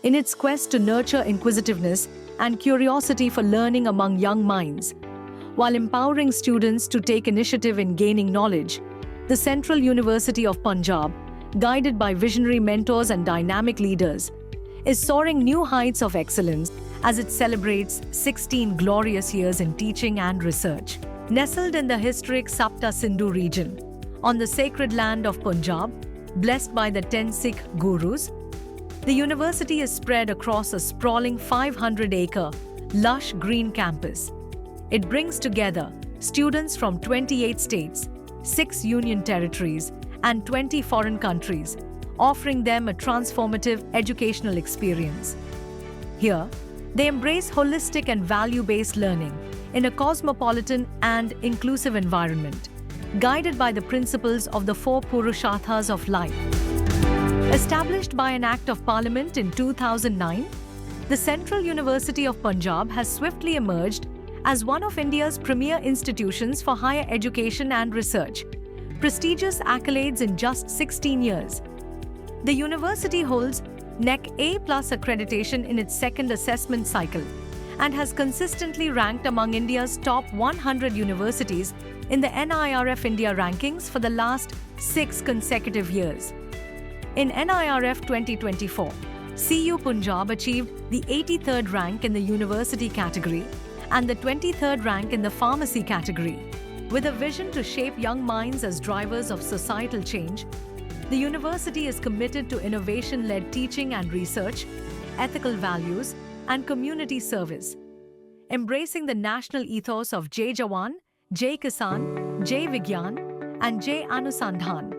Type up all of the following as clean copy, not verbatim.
in its quest to nurture inquisitiveness and curiosity for learning among young minds. While empowering students to take initiative in gaining knowledge, the Central University of Punjab, guided by visionary mentors and dynamic leaders, is soaring new heights of excellence as it celebrates 16 glorious years in teaching and research. Nestled in the historic Sapta Sindhu region, on the sacred land of Punjab, blessed by the 10 Sikh gurus, the university is spread across a sprawling 500-acre, lush green campus. It brings together students from 28 states, 6 union territories, and 20 foreign countries, offering them a transformative educational experience. Here, they embrace holistic and value-based learning in a cosmopolitan and inclusive environment, guided by the principles of the 4 Purusharthas of life. Established by an Act of Parliament in 2009, the Central University of Punjab has swiftly emerged as one of India's premier institutions for higher education and research, prestigious accolades in just 16 years. The university holds NEC A+ accreditation in its second assessment cycle and has consistently ranked among India's top 100 universities in the NIRF India rankings for the last 6 consecutive years. In NIRF 2024, CU Punjab achieved the 83rd rank in the university category and the 23rd rank in the pharmacy category. With a vision to shape young minds as drivers of societal change, the university is committed to innovation-led teaching and research, ethical values, and community service, embracing the national ethos of Jai Jawan, Jai Kisan, Jai Vigyan, and Jai Anusandhan,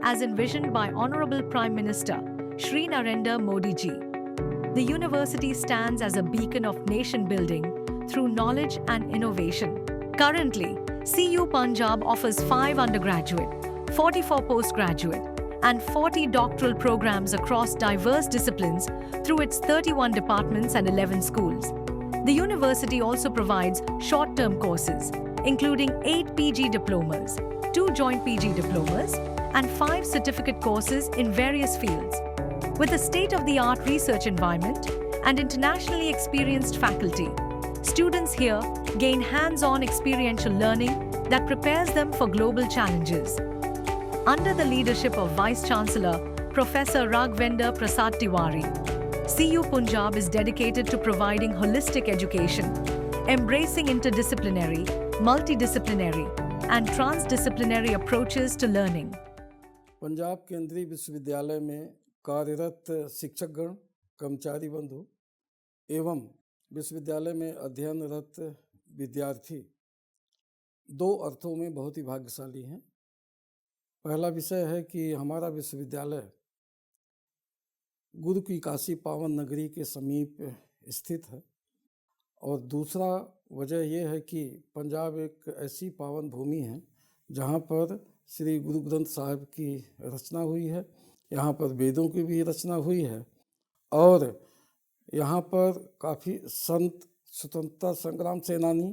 as envisioned by Honorable Prime Minister Shri Narendra Modi ji. The university stands as a beacon of nation-building through knowledge and innovation. Currently, CU Punjab offers 5 undergraduate, 44 postgraduate, and 40 doctoral programs across diverse disciplines through its 31 departments and 11 schools. The university also provides short-term courses, including 8 PG diplomas, 2 joint PG diplomas, and 5 certificate courses in various fields. With a state-of-the-art research environment and internationally experienced faculty, students here gain hands-on experiential learning that prepares them for global challenges. Under the leadership of Vice-Chancellor Professor Raghvendra Prasad Tiwari, CU Punjab is dedicated to providing holistic education, embracing interdisciplinary, multidisciplinary, and transdisciplinary approaches to learning. Punjab केंद्रीय विश्वविद्यालय में कार्यरत शिक्षकगण, कर्मचारी बंधु एवं विश्वविद्यालय में अध्ययनरत विद्यार्थी 2 अर्थों में बहुत ही भाग्यशाली हैं। पहला विषय है कि हमारा विश्वविद्यालय गुरु की काशी पावन नगरी के समीप स्थित है और दूसरा वजह यह है कि पंजाब एक ऐसी पावन भूमि है जहाँ पर श्री गुरु ग्रंथ साहिब की रचना हुई है, यहाँ पर वेदों की भी रचना हुई है और यहाँ पर काफ़ी संत, स्वतंत्रता संग्राम सेनानी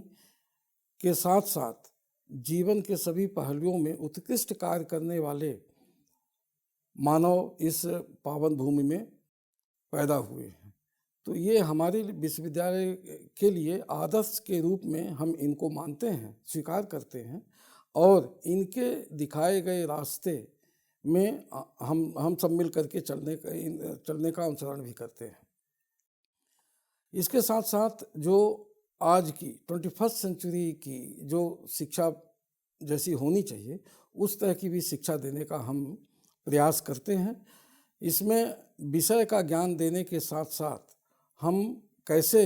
के साथ साथ जीवन के सभी पहलुओं में उत्कृष्ट कार्य करने वाले मानव इस पावन भूमि में पैदा हुए हैं। तो ये हमारे विश्वविद्यालय के लिए आदर्श के रूप में हम इनको मानते हैं, स्वीकार करते हैं और इनके दिखाए गए रास्ते में हम सब मिल करके चलने का अनुसरण भी करते हैं। इसके साथ साथ जो आज की 21st सेंचुरी की जो शिक्षा जैसी होनी चाहिए उस तरह की भी शिक्षा देने का हम प्रयास करते हैं। इसमें विषय का ज्ञान देने के साथ साथ हम कैसे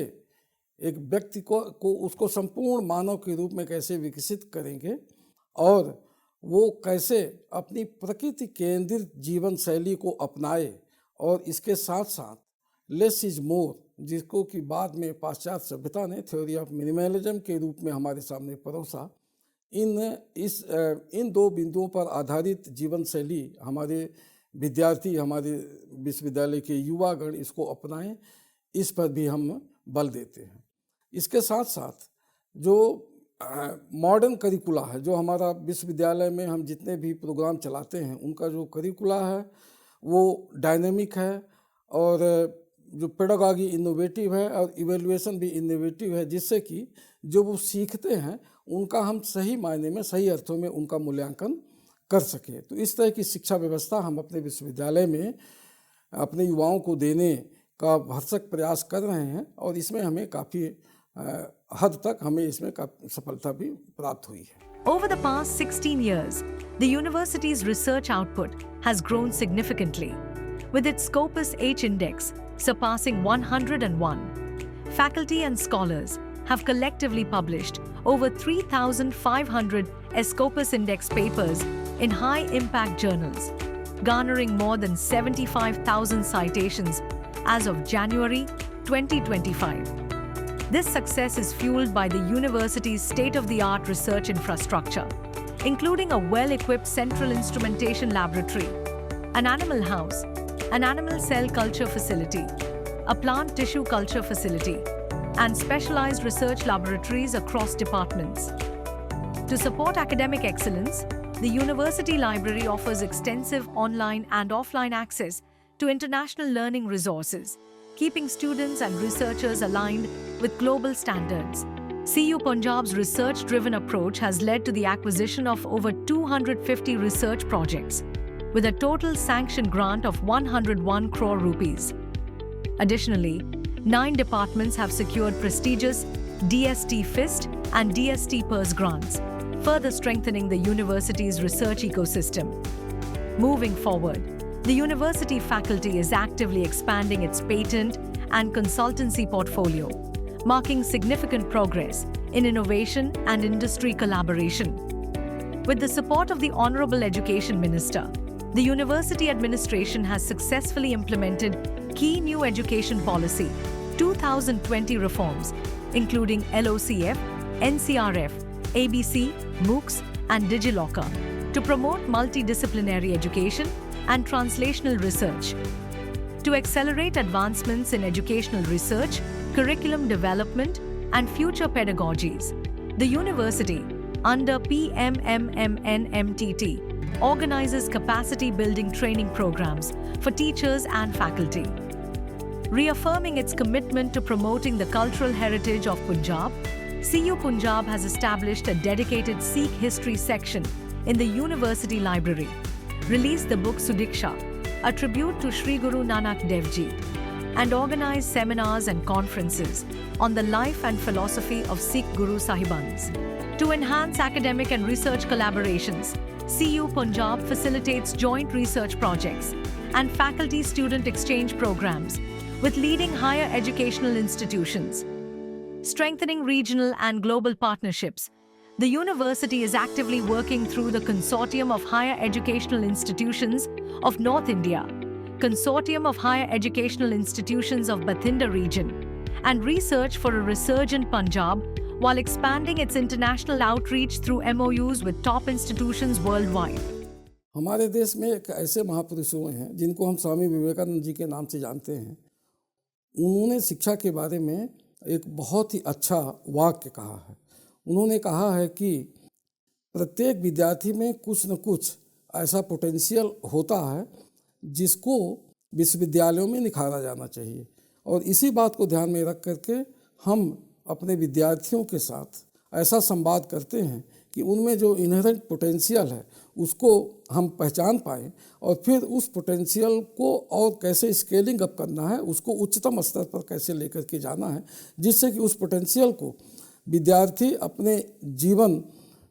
एक व्यक्ति को उसको संपूर्ण मानव के रूप में कैसे विकसित करेंगे और वो कैसे अपनी प्रकृति केंद्रित जीवन शैली को अपनाए और इसके साथ साथ लेस इज मोर, जिसको कि बाद में पाश्चात्य सभ्यता ने थ्योरी ऑफ मिनिमलिज्म के रूप में हमारे सामने परोसा, इन 2 बिंदुओं पर आधारित जीवन शैली हमारे विद्यार्थी, हमारे विश्वविद्यालय के युवागण इसको अपनाएं, इस पर भी हम बल देते हैं। इसके साथ साथ जो मॉडर्न करिकुला है, जो हमारा विश्वविद्यालय में हम जितने भी प्रोग्राम चलाते हैं उनका जो करिकुला है वो डायनेमिक है और जो पेडागॉजी इनोवेटिव है और इवेल्युएशन भी इनोवेटिव है, जिससे कि जो वो सीखते हैं उनका हम सही मायने में, सही अर्थों में उनका मूल्यांकन कर सकें। तो इस तरह की शिक्षा व्यवस्था हम अपने विश्वविद्यालय में अपने युवाओं को देने का भरसक प्रयास कर रहे हैं और इसमें हमें काफ़ी हद तक हमें इसमें सफलता भी प्राप्त हुई है। Over the past 16 years, the university's research output has grown significantly, with its Scopus H index surpassing 101. Faculty and scholars have collectively published over 3,500 Scopus index papers in high-impact journals, garnering more than 75,000 citations as of January 2025. This success is fueled by the university's state-of-the-art research infrastructure, including a well-equipped central instrumentation laboratory, an animal house, an animal cell culture facility, a plant tissue culture facility, and specialized research laboratories across departments. To support academic excellence, the university library offers extensive online and offline access to international learning resources, keeping students and researchers aligned with global standards. CU Punjab's research-driven approach has led to the acquisition of over 250 research projects, with a total sanctioned grant of 101 crore rupees. Additionally, 9 departments have secured prestigious DST FIST and DST PERS grants, further strengthening the university's research ecosystem. Moving forward, the university faculty is actively expanding its patent and consultancy portfolio, marking significant progress in innovation and industry collaboration. With the support of the Honorable Education Minister, the university administration has successfully implemented key new education policy 2020 reforms, including LOCF, NCRF, ABC, MOOCs, and DigiLocker, to promote multidisciplinary education and translational research. To accelerate advancements in educational research, curriculum development, and future pedagogies, the university, under PMMMNMTT, organizes capacity-building training programs for teachers and faculty. Reaffirming its commitment to promoting the cultural heritage of Punjab, CU Punjab has established a dedicated Sikh history section in the university library, released the book Sudiksha, a tribute to Sri Guru Nanak Dev Ji, and organized seminars and conferences on the life and philosophy of Sikh Guru Sahibans. To enhance academic and research collaborations, CU Punjab facilitates joint research projects and faculty-student exchange programs with leading higher educational institutions. Strengthening regional and global partnerships, the university is actively working through the Consortium of Higher Educational Institutions of North India, Consortium of Higher Educational Institutions of Bathinda region, and Research for a Resurgent Punjab, while expanding its international outreach through MOUs with top institutions worldwide. हमारे देश में एक ऐसे महापुरुष हुए हैं जिनको हम स्वामी विवेकानंद जी के नाम से जानते हैं। उन्होंने शिक्षा के बारे में एक बहुत ही अच्छा वाक्य कहा है। उन्होंने कहा है कि प्रत्येक विद्यार्थी में कुछ न कुछ ऐसा पोटेंशियल होता है जिसको विश्वविद्यालयों में निखारा जाना चाहिए, और इसी बात को ध्यान में रख करके हम अपने विद्यार्थियों के साथ ऐसा संवाद करते हैं कि उनमें जो इनहेरेंट पोटेंशियल है उसको हम पहचान पाएँ और फिर उस पोटेंशियल को और कैसे स्केलिंग अप करना है, उसको उच्चतम स्तर पर कैसे लेकर के जाना है, जिससे कि उस पोटेंशियल को विद्यार्थी अपने जीवन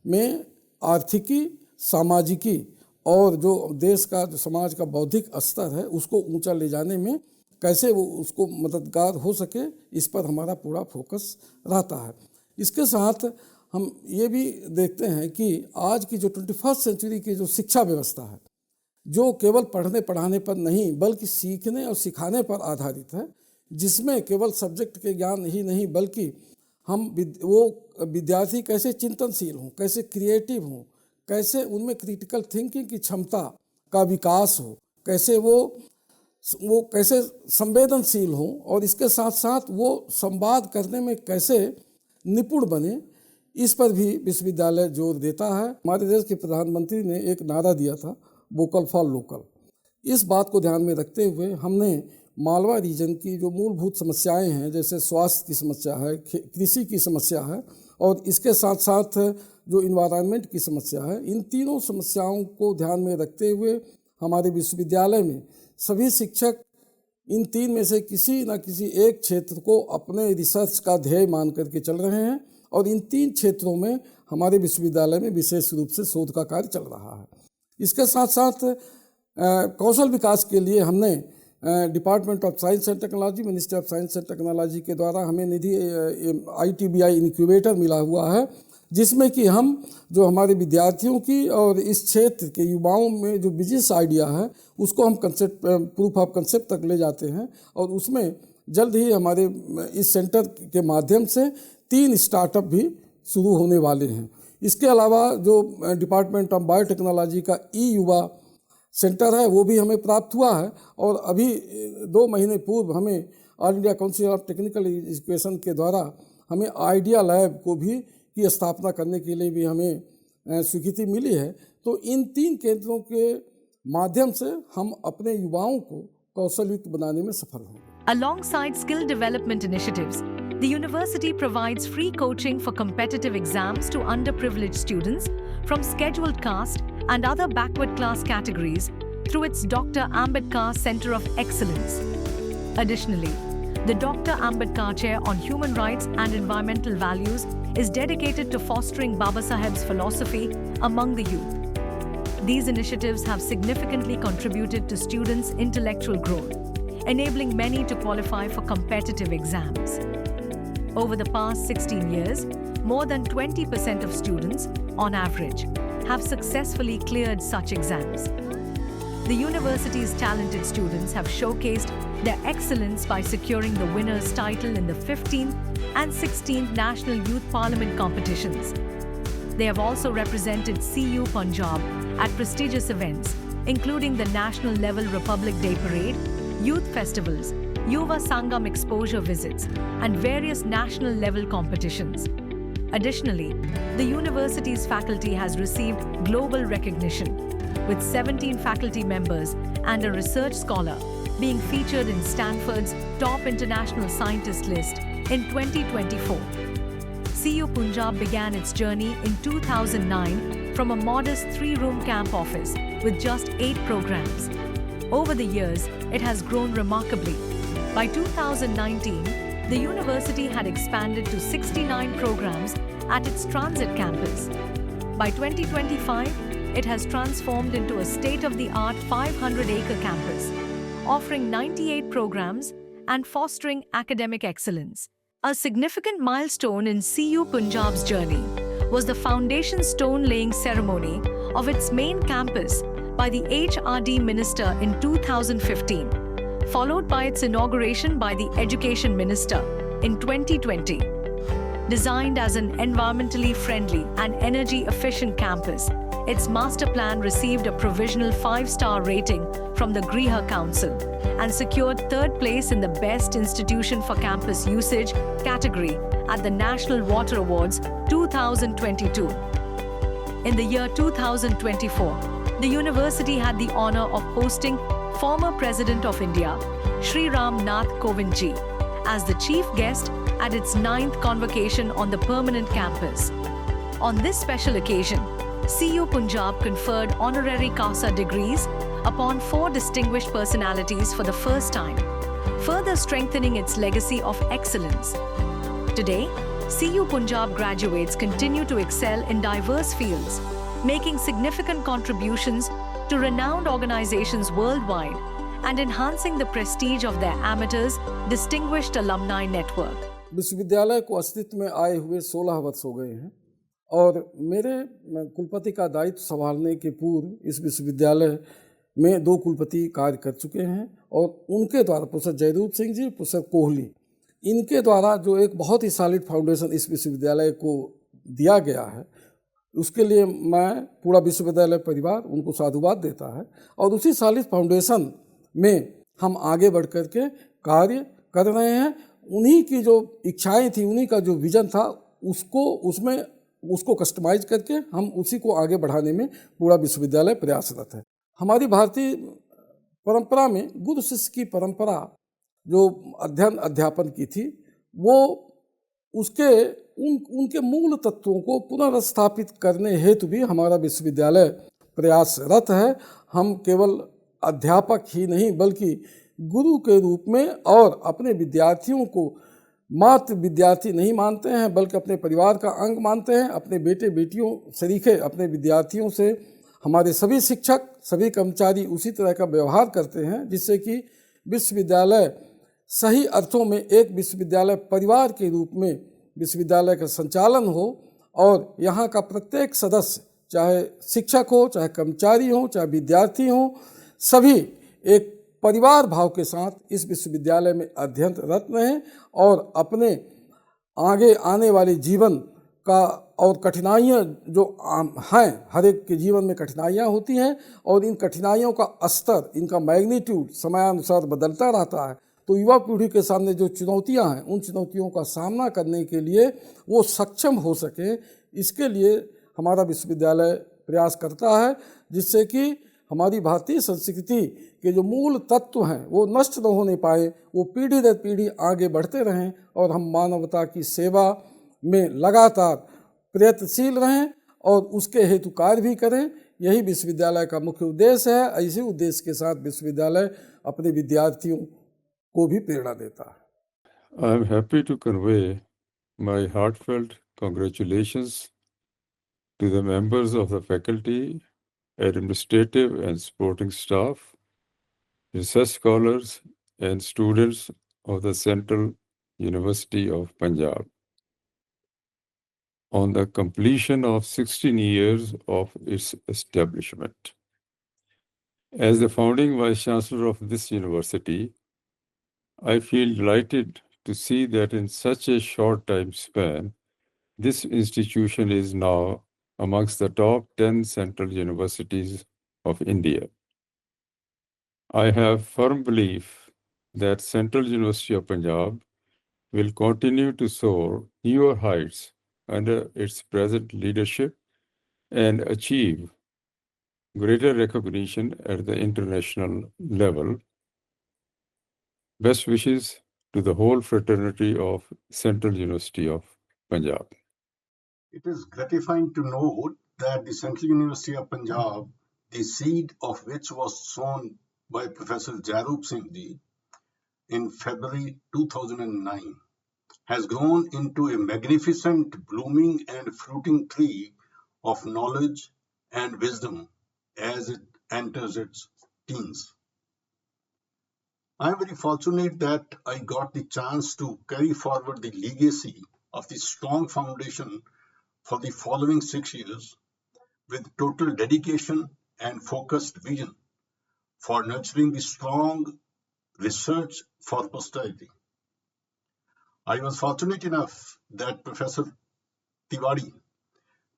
में आर्थिकी, सामाजिकी और जो देश का, जो समाज का बौद्धिक स्तर है उसको ऊंचा ले जाने में कैसे वो उसको मददगार हो सके, इस पर हमारा पूरा फोकस रहता है। इसके साथ हम ये भी देखते हैं कि आज की जो 21st सेंचुरी की जो शिक्षा व्यवस्था है, जो केवल पढ़ने पढ़ाने पर नहीं बल्कि सीखने और सिखाने पर आधारित है, जिसमें केवल सब्जेक्ट के ज्ञान ही नहीं बल्कि हम वो विद्यार्थी कैसे चिंतनशील हों, कैसे क्रिएटिव हों, कैसे उनमें क्रिटिकल थिंकिंग की क्षमता का विकास हो, कैसे वो कैसे संवेदनशील हों और इसके साथ साथ वो संवाद करने में कैसे निपुण बने, इस पर भी विश्वविद्यालय जोर देता है। हमारे देश के प्रधानमंत्री ने एक नारा दिया था, वोकल फॉर लोकल। इस बात को ध्यान में रखते हुए हमने मालवा रीजन की जो मूलभूत समस्याएं हैं, जैसे स्वास्थ्य की समस्या है, कृषि की समस्या है और इसके साथ साथ जो इन्वायरमेंट की समस्या है, इन तीनों समस्याओं को ध्यान में रखते हुए हमारे विश्वविद्यालय में सभी शिक्षक इन तीन में से किसी न किसी एक क्षेत्र को अपने रिसर्च का ध्येय मान करके चल रहे हैं और इन तीन क्षेत्रों में हमारे विश्वविद्यालय में विशेष रूप से शोध का कार्य चल रहा है। इसके साथ साथ कौशल विकास के लिए हमने department of science and technology, ministry of science and technology के द्वारा हमें निधि ITBI इनक्यूबेटर मिला हुआ है, जिसमें कि हम जो हमारे विद्यार्थियों की और इस क्षेत्र के युवाओं में जो बिजनेस आइडिया है उसको हम प्रूफ ऑफ कंसेप्ट तक ले जाते हैं और उसमें जल्द ही हमारे इस सेंटर के माध्यम से 3 स्टार्टअप भी शुरू होने वाले हैं। इसके अलावा जो डिपार्टमेंट ऑफ बायोटेक्नोलॉजी का युवा सेंटर है वो भी हमें प्राप्त हुआ है और अभी 2 महीने पूर्व हमें all India council of technical education के द्वारा हमें आइडिया लैब को भी की स्थापना करने के लिए भी हमें स्वीकृति मिली है। तो इन 3 केंद्रों के माध्यम से हम अपने युवाओं को कौशलयुक्त बनाने में सफल होंगे। Alongside skill development initiatives, the university provides free coaching for competitive exams to underprivileged students from scheduled caste and other backward class categories through its Dr. Ambedkar Center of Excellence. Additionally, the Dr. Ambedkar Chair on Human Rights and Environmental Values is dedicated to fostering Babasaheb's philosophy among the youth. These initiatives have significantly contributed to students' intellectual growth, enabling many to qualify for competitive exams. Over the past 16 years, more than 20% of students, on average, have successfully cleared such exams. The university's talented students have showcased their excellence by securing the winner's title in the 15th and 16th National Youth Parliament competitions. They have also represented CU Punjab at prestigious events, including the national level Republic Day Parade, youth festivals, Yuva Sangam exposure visits, and various national level competitions. Additionally, the university's faculty has received global recognition, with 17 faculty members and a research scholar being featured in Stanford's top international scientist list in 2024. CU Punjab began its journey in 2009 from a modest 3-room camp office with just 8 programs. Over the years, it has grown remarkably. By 2019, the university had expanded to 69 programs at its transit campus. By 2025, it has transformed into a state-of-the-art 500-acre campus, offering 98 programs and fostering academic excellence. A significant milestone in CU Punjab's journey was the foundation stone-laying ceremony of its main campus by the HRD Minister in 2015, followed by its inauguration by the Education Minister in 2020. Designed as an environmentally friendly and energy-efficient campus, its master plan received a provisional 5-star rating from the Griha Council and secured 3rd place in the Best Institution for Campus Usage category at the National Water Awards 2022. In the year 2024, the university had the honor of hosting former President of India, Shri Ram Nath Kovind Ji, as the chief guest at its 9th convocation on the permanent campus. On this special occasion, CU Punjab conferred honorary CASA degrees upon 4 distinguished personalities for the first time, further strengthening its legacy of excellence. Today, CU Punjab graduates continue to excel in diverse fields, making significant contributions to renowned organizations worldwide and enhancing the prestige of their amateurs' distinguished alumni network. विश्वविद्यालय को अस्तित्व में आए हुए 16 वर्ष हो गए हैं और मेरे कुलपति का दायित्व संभालने के पूर्व इस विश्वविद्यालय में 2 कुलपति कार्य कर चुके हैं और उनके द्वारा प्रोफेसर जयरूप सिंह जी, प्रोफेसर कोहली, इनके द्वारा जो एक बहुत ही सॉलिड फाउंडेशन इस विश्वविद्यालय को दिया गया है, उसके लिए मैं पूरा विश्वविद्यालय परिवार उनको साधुवाद देता है और उसी सॉलिड फाउंडेशन में हम आगे बढ़ कर के कार्य कर रहे हैं। उन्हीं की जो इच्छाएं थी, उन्हीं का जो विजन था, उसको कस्टमाइज करके हम उसी को आगे बढ़ाने में पूरा विश्वविद्यालय प्रयासरत है। हमारी भारतीय परंपरा में गुरु शिष्य की परंपरा जो अध्ययन अध्यापन की थी, वो उसके उनके मूल तत्वों को पुनर्स्थापित करने हेतु भी हमारा विश्वविद्यालय प्रयासरत है। हम केवल अध्यापक ही नहीं बल्कि गुरु के रूप में और अपने विद्यार्थियों को मात्र विद्यार्थी नहीं मानते हैं बल्कि अपने परिवार का अंग मानते हैं। अपने बेटे बेटियों सरीखे अपने विद्यार्थियों से हमारे सभी शिक्षक, सभी कर्मचारी उसी तरह का व्यवहार करते हैं जिससे कि विश्वविद्यालय सही अर्थों में एक विश्वविद्यालय परिवार के रूप में विश्वविद्यालय का संचालन हो और यहाँ का प्रत्येक सदस्य, चाहे शिक्षक हो, चाहे कर्मचारी हो, चाहे विद्यार्थी हो, सभी एक परिवार भाव के साथ इस विश्वविद्यालय में अध्ययनरत रहें और अपने आगे आने वाले जीवन का और कठिनाइयाँ जो हैं, हर एक के जीवन में कठिनाइयाँ होती हैं और इन कठिनाइयों का स्तर, इनका मैग्नीट्यूड समयानुसार बदलता रहता है। तो युवा पीढ़ी के सामने जो चुनौतियाँ हैं, उन चुनौतियों का सामना करने के लिए वो सक्षम हो सके, इसके लिए हमारा विश्वविद्यालय प्रयास करता है, जिससे कि हमारी भारतीय संस्कृति के जो मूल तत्व हैं वो नष्ट न होने पाए, वो पीढ़ी दर पीढ़ी आगे बढ़ते रहें और हम मानवता की सेवा में लगातार प्रयत्नशील रहें और उसके हेतु कार्य भी करें। यही विश्वविद्यालय का मुख्य उद्देश्य है। इसी उद्देश्य के साथ विश्वविद्यालय अपने विद्यार्थियों को भी प्रेरणा देता है। I am happy to convey my heartfelt congratulations to the members of the faculty, administrative and supporting staff, research scholars, and students of the Central University of Punjab on the completion of 16 years of its establishment. As the founding Vice Chancellor of this university, I feel delighted to see that in such a short time span, this institution is now amongst the top 10 central universities of India. I have firm belief that Central University of Punjab will continue to soar newer heights under its present leadership and achieve greater recognition at the international level. Best wishes to the whole fraternity of Central University of Punjab. It is gratifying to note that the Central University of Punjab, the seed of which was sown by Professor Jairoop Singh Ji in February 2009, has grown into a magnificent blooming and fruiting tree of knowledge and wisdom as it enters its teens. I am very fortunate that I got the chance to carry forward the legacy of the strong foundation for the following 6 years with total dedication and focused vision for nurturing the strong research for posterity. I was fortunate enough that Professor Tiwari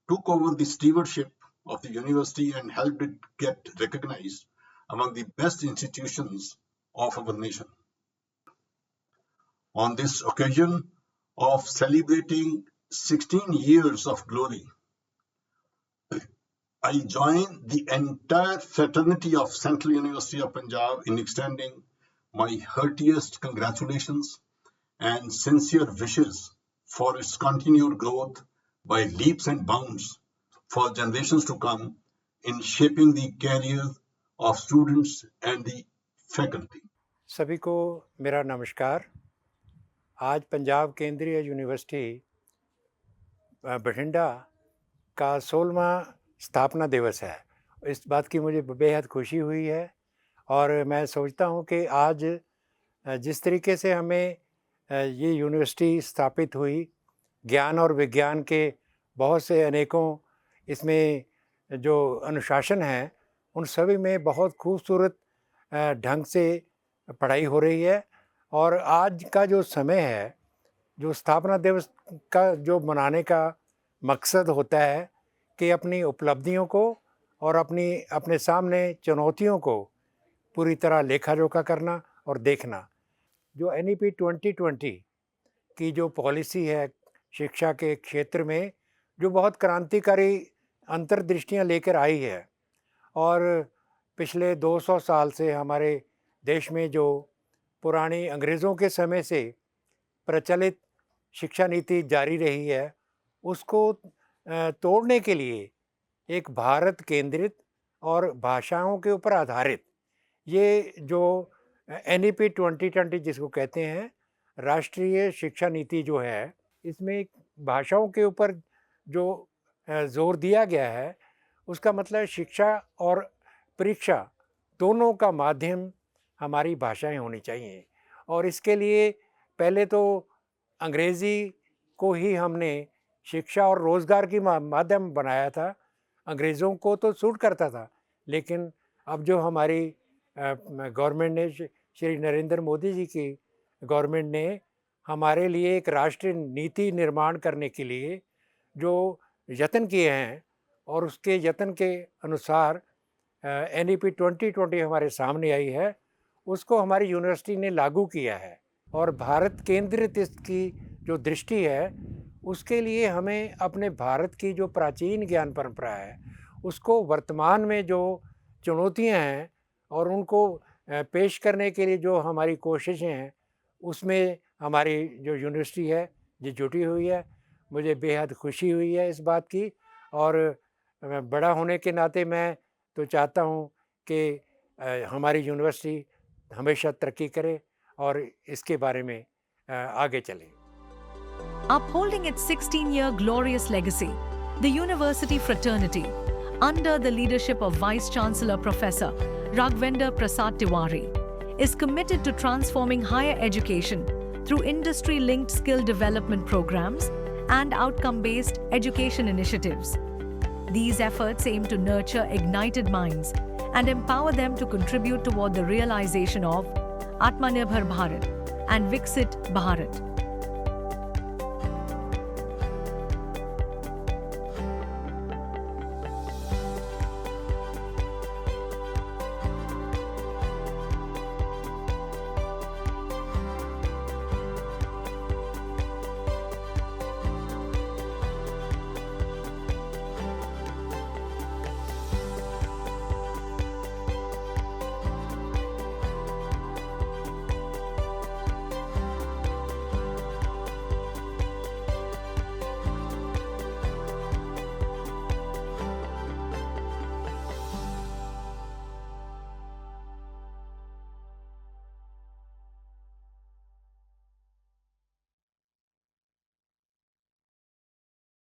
took over the stewardship of the university and helped it get recognized among the best institutions of our nation. On this occasion of celebrating 16 years of glory, I join the entire fraternity of Central University of Punjab in extending my heartiest congratulations and sincere wishes for its continued growth by leaps and bounds for generations to come in shaping the careers of students and the faculty. सभी को मेरा नमस्कार। आज पंजाब केंद्रीय university Bathinda का 16वां स्थापना दिवस है। इस बात की मुझे बेहद खुशी हुई है और मैं सोचता हूँ कि आज जिस तरीके से हमें ये यूनिवर्सिटी स्थापित हुई, ज्ञान और विज्ञान के बहुत से अनेकों इसमें जो अनुशासन है, उन सभी में बहुत खूबसूरत ढंग से पढ़ाई हो रही है। और आज का जो समय है, जो स्थापना दिवस का जो मनाने का मकसद होता है कि अपनी उपलब्धियों को और अपने सामने चुनौतियों को पूरी तरह लेखा जोखा करना और देखना। जो NEP 2020 की जो पॉलिसी है शिक्षा के क्षेत्र में, जो बहुत क्रांतिकारी अंतर्दृष्टियाँ लेकर आई है और पिछले 200 साल से हमारे देश में जो पुरानी अंग्रेज़ों के समय से प्रचलित शिक्षा नीति जारी रही है, उसको तोड़ने के लिए एक भारत केंद्रित और भाषाओं के ऊपर आधारित ये जो NEP 2020 जिसको कहते हैं, राष्ट्रीय शिक्षा नीति जो है, इसमें भाषाओं के ऊपर जो ज़ोर दिया गया है, उसका मतलब शिक्षा और परीक्षा दोनों का माध्यम हमारी भाषाएं होनी चाहिए। और इसके लिए पहले तो अंग्रेज़ी को ही हमने शिक्षा और रोज़गार की माध्यम बनाया था। अंग्रेज़ों को तो सूट करता था, लेकिन अब जो हमारी गवर्नमेंट ने, श्री नरेंद्र मोदी जी की गवर्नमेंट ने हमारे लिए एक राष्ट्रीय नीति निर्माण करने के लिए जो यत्न किए हैं, और उसके यत्न के अनुसार NEP 2020 हमारे सामने आई है, उसको हमारी यूनिवर्सिटी ने लागू किया है। और भारत केंद्रित इसकी जो दृष्टि है, उसके लिए हमें अपने भारत की जो प्राचीन ज्ञान परंपरा है, उसको वर्तमान में जो चुनौतियां हैं और उनको पेश करने के लिए जो हमारी कोशिशें हैं, उसमें हमारी जो यूनिवर्सिटी है ये जुटी हुई है। मुझे बेहद खुशी हुई है इस बात की, और बड़ा होने के नाते मैं तो चाहता हूँ कि हमारी यूनिवर्सिटी हमेशा तरक्की करे और इसके बारे में आगे चले। Upholding its 16-year glorious legacy, the university fraternity, under the leadership of Vice Chancellor Professor Raghvendra Prasad Tiwari, is committed to transforming higher education through industry-linked skill development programs and outcome-based education initiatives. These efforts aim to nurture ignited minds and empower them to contribute toward the realization of Atmanirbhar Bharat and Viksit Bharat.